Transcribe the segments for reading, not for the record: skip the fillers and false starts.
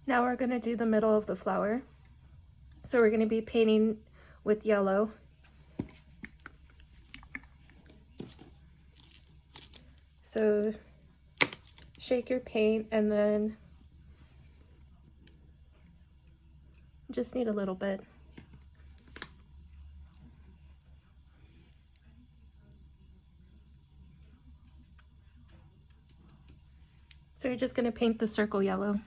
Now we're going to do the middle of the flower. So we're going to be painting with yellow. So shake your paint and then just need a little bit. So you're just going to paint the circle yellow.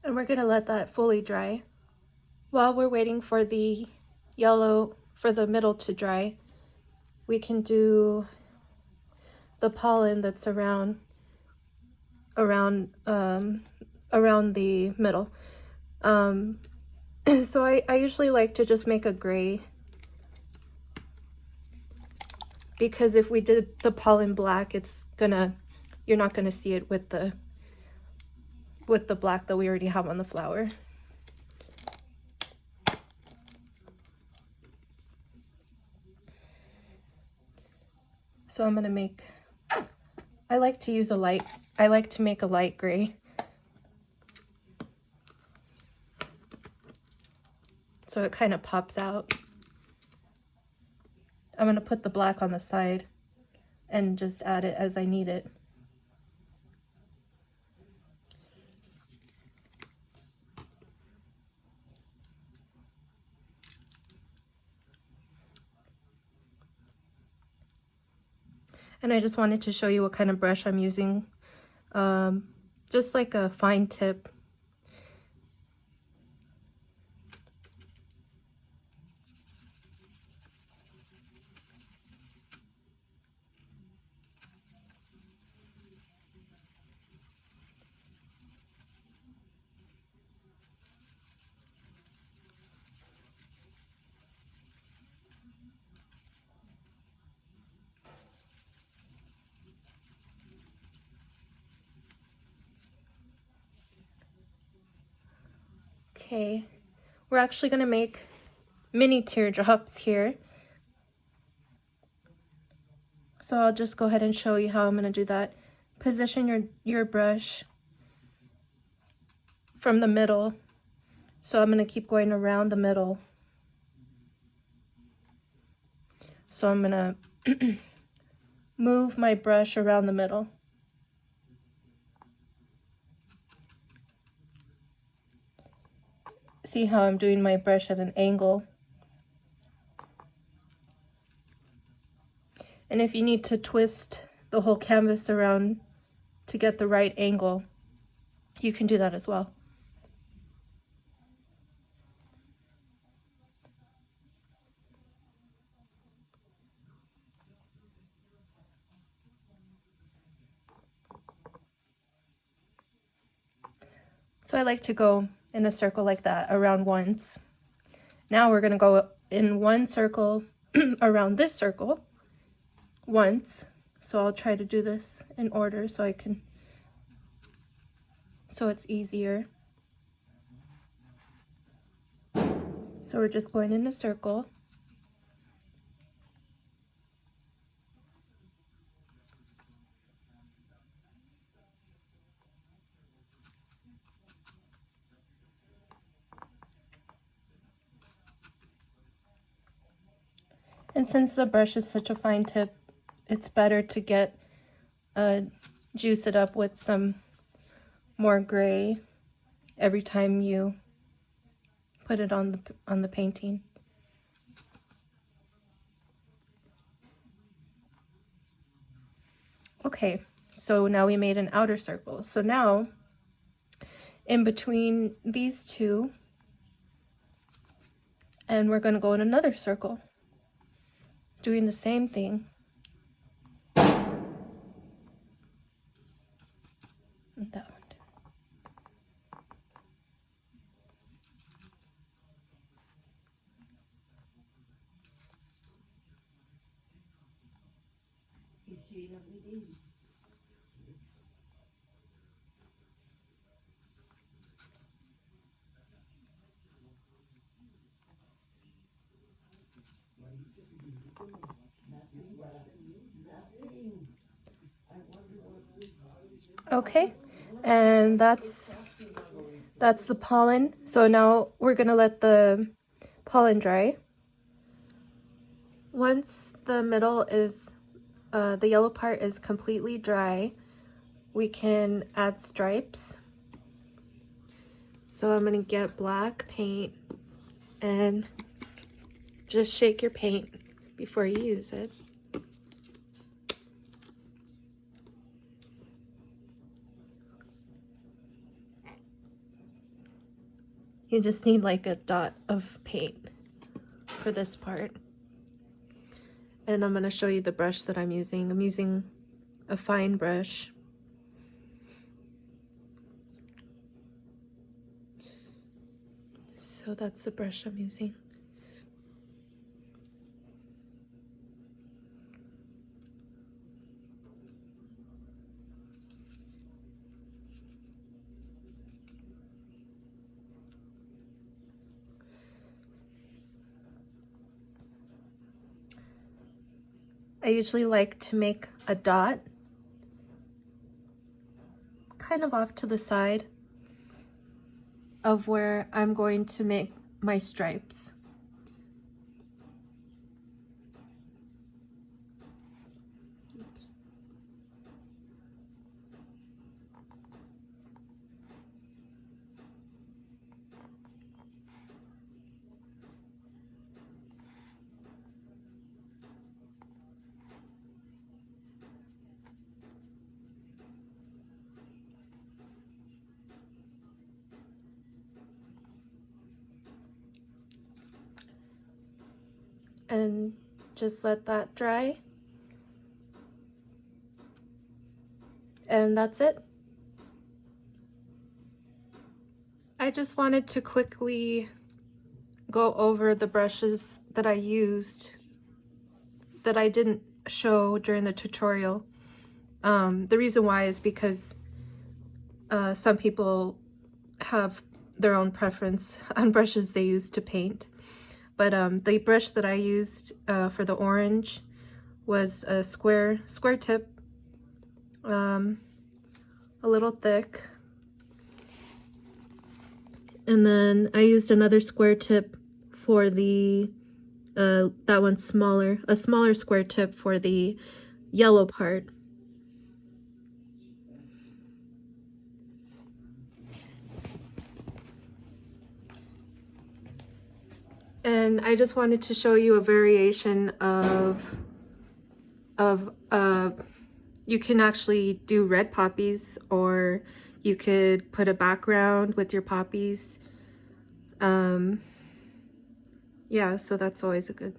And we're going to let that fully dry. While we're waiting for the yellow for the middle to dry, we can do the pollen that's around the middle. So I usually like to just make a gray, because if we did the pollen black, you're not gonna see it with the black that we already have on the flower. So I'm gonna make, I like to make a light gray. So it kind of pops out. I'm gonna put the black on the side and just add it as I need it. And I just wanted to show you what kind of brush I'm using. Just like a fine tip. Okay, we're actually gonna make mini teardrops here. So I'll just go ahead and show you how I'm gonna do that. Position your brush from the middle. So I'm gonna keep going around the middle. So I'm gonna move my brush around the middle. See how I'm doing my brush at an angle. And if you need to twist the whole canvas around to get the right angle, you can do that as well. So I like to go in a circle like that around once. Now we're gonna go in one circle around this circle once. So I'll try to do this in order so it's easier. So we're just going in a circle. And since the brush is such a fine tip, it's better to juice it up with some more gray every time you put it on the painting. Okay, so now we made an outer circle. So now in between these two, and we're going to go in another circle, doing the same thing. Okay, and that's the pollen. So now we're gonna let the pollen dry. Once the middle is, the yellow part is completely dry, we can add stripes. So I'm gonna get black paint and just shake your paint before you use it. You just need like a dot of paint for this part. And I'm gonna show you the brush that I'm using. I'm using a fine brush. So that's the brush I'm using. I usually like to make a dot kind of off to the side of where I'm going to make my stripes. And just let that dry. And that's it. I just wanted to quickly go over the brushes that I used that I didn't show during the tutorial. The reason why is because some people have their own preference on brushes they use to paint. But the brush that I used for the orange was a square tip, a little thick. And then I used another square tip for the, that one's smaller, a smaller square tip for the yellow part. And I just wanted to show you a variation of you can actually do red poppies, or you could put a background with your poppies. Yeah, so that's always a good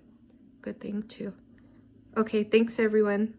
thing too. Okay, thanks everyone.